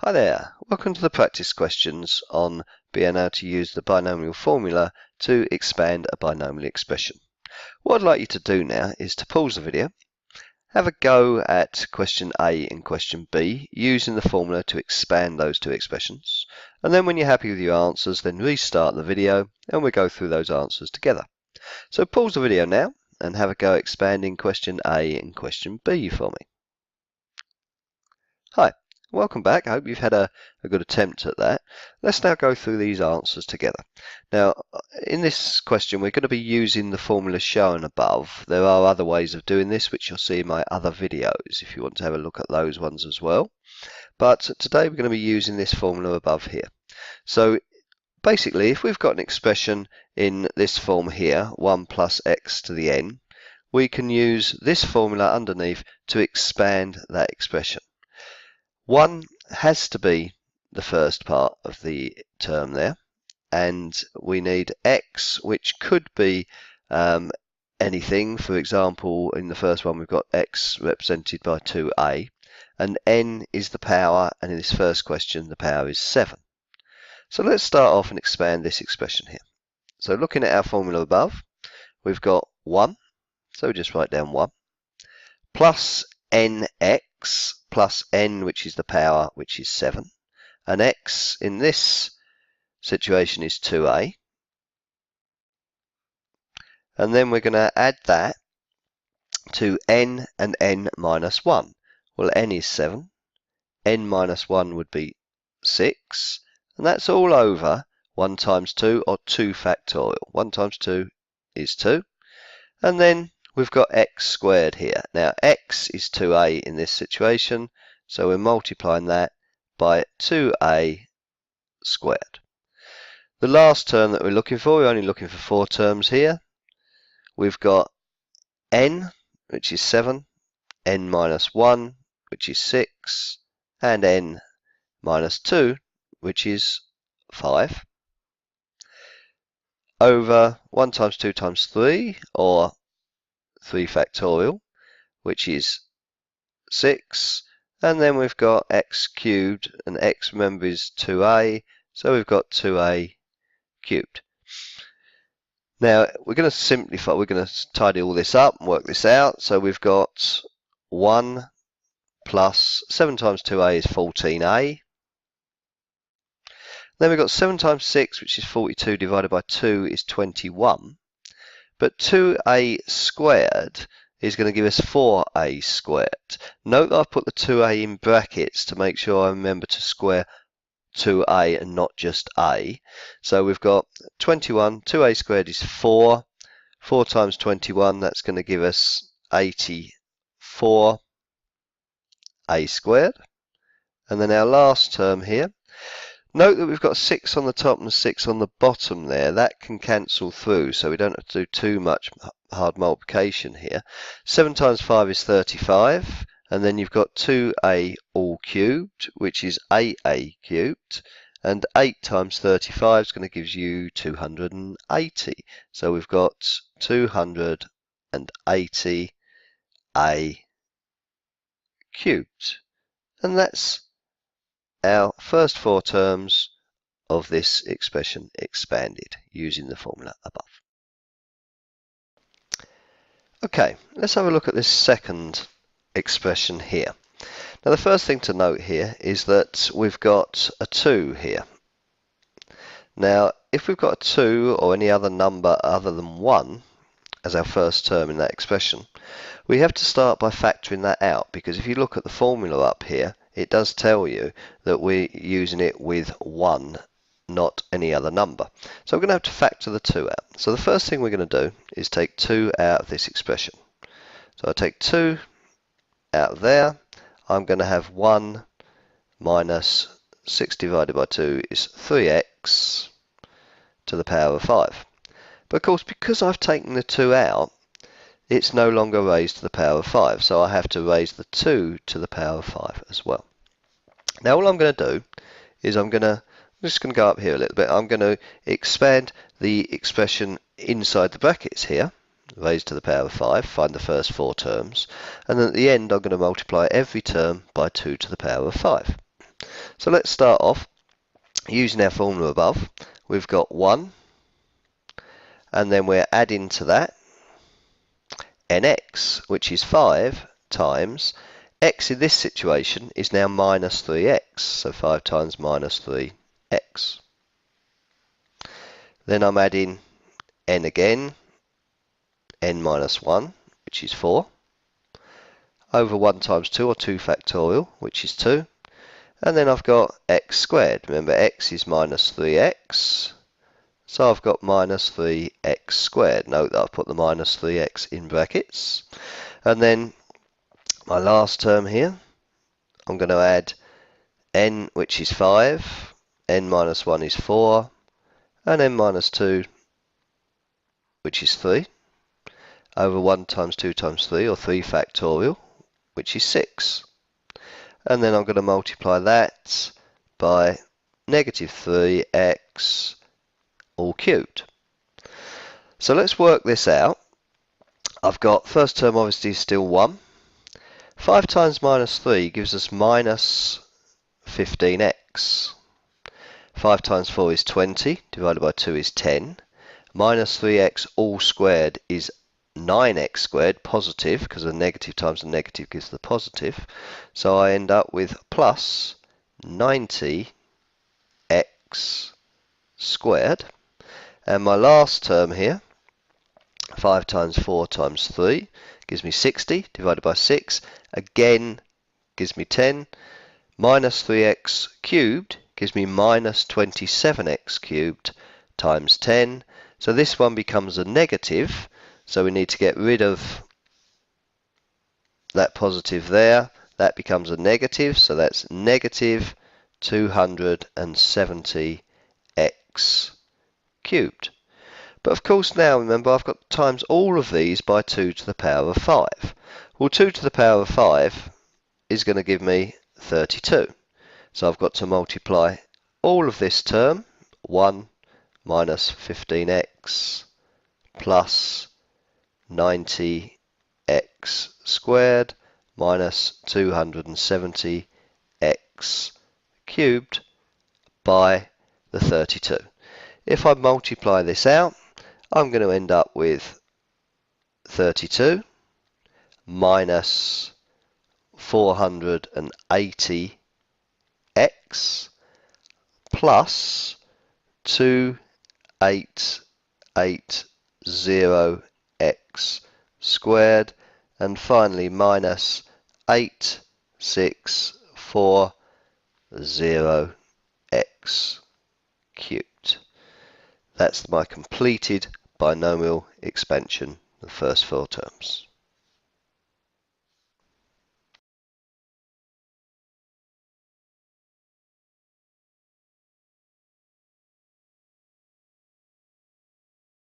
Hi there, welcome to the practice questions on being able to use the binomial formula to expand a binomial expression. What I'd like you to do now is to pause the video, have a go at question A and question B using the formula to expand those two expressions, and then when you're happy with your answers then restart the video and we'll go through those answers together. So pause the video now and have a go at expanding question A and question B for me. Hi. Welcome back. I hope you've had a good attempt at that. Let's now go through these answers together. Now, in this question, we're going to be using the formula shown above. There are other ways of doing this, which you'll see in my other videos if you want to have a look at those ones as well. But today we're going to be using this formula above here. So basically, if we've got an expression in this form here, 1 plus x to the n, we can use this formula underneath to expand that expression. 1 has to be the first part of the term there, and we need x, which could be anything. For example, in the first one we've got x represented by 2a, and n is the power, and in this first question the power is 7. So let's start off and expand this expression here. So looking at our formula above, we've got 1, so we just write down 1, plus nx, plus n, which is the power, which is 7. And x in this situation is 2a. And then we're going to add that to n and n minus 1. Well, n is 7. N minus 1 would be 6. And that's all over 1 times 2, or 2 factorial. 1 times 2 is 2. And then we've got x squared here. Now x is 2a in this situation, so we're multiplying that by 2a squared. The last term that we're looking for, we're only looking for 4 terms here. We've got n, which is 7, n minus 1, which is 6, and n minus 2, which is 5, over 1 times 2 times 3, or 3 factorial, which is 6, and then we've got x cubed, and x, remember, is 2a, so we've got 2a cubed. Now we're going to simplify, we're going to tidy all this up and work this out. So we've got 1 plus 7 times 2a is 14a. Then we've got 7 times 6, which is 42, divided by 2 is 21. But 2a squared is going to give us 4a squared. Note that I've put the 2a in brackets to make sure I remember to square 2a and not just a. So we've got 21, 2a squared is 4. 4 times 21, that's going to give us 84a squared. And then our last term here, note that we've got 6 on the top and 6 on the bottom there. That can cancel through, so we don't have to do too much hard multiplication here. 7 times 5 is 35, and then you've got 2a all cubed, which is 8a cubed, and 8 times 35 is going to give you 280. So we've got 280a cubed, and that's our first 4 terms of this expression expanded using the formula above. Okay, let's have a look at this second expression here. Now the first thing to note here is that we've got a 2 here. Now if we've got a 2 or any other number other than 1 as our first term in that expression, we have to start by factoring that out, because if you look at the formula up here, it does tell you that we're using it with 1, not any other number. So we're going to have to factor the 2 out. So the first thing we're going to do is take 2 out of this expression. So I take 2 out there. I'm going to have 1 minus 6 divided by 2 is 3x to the power of 5. But of course, because I've taken the 2 out, it's no longer raised to the power of 5, so I have to raise the 2 to the power of 5 as well. Now all I'm going to do is I'm just going to go up here a little bit. I'm going to expand the expression inside the brackets here, raised to the power of 5, find the first 4 terms, and then at the end I'm going to multiply every term by 2 to the power of 5. So let's start off using our formula above. We've got 1, and then we're adding to that nx, which is 5 times x in this situation is now minus 3x, so 5 times minus 3x. Then I'm adding n again, n minus 1, which is 4, over 1 times 2, or 2 factorial, which is 2. And then I've got x squared. Remember, x is minus 3x, so I've got minus 3x squared. Note that I've put the minus 3x in brackets. And then my last term here, I'm going to add n, which is 5, n minus 1 is 4, and n minus 2, which is 3, over 1 times 2 times 3, or 3 factorial, which is 6. And then I'm going to multiply that by negative 3x all cubed. So let's work this out. I've got first term obviously is still 1. 5 times minus 3 gives us minus 15x. 5 times 4 is 20, divided by 2 is 10. Minus 3x all squared is 9x squared, positive, because a negative times a negative gives the positive. So I end up with plus 90x squared. And my last term here, 5 times 4 times 3, gives me 60, divided by 6, again gives me 10. Minus 3x cubed gives me minus 27x cubed times 10. So this one becomes a negative, so we need to get rid of that positive there. That becomes a negative, so that's negative 270x cubed. But of course now, remember, I've got times all of these by 2 to the power of 5. Well, 2 to the power of 5 is going to give me 32. So I've got to multiply all of this term, 1 minus 15x plus 90x squared minus 270x cubed by the 32. If I multiply this out, I'm going to end up with 32 minus 480x plus 2880x squared, and finally minus 8640x cubed. That's my completed binomial expansion, the first 4 terms.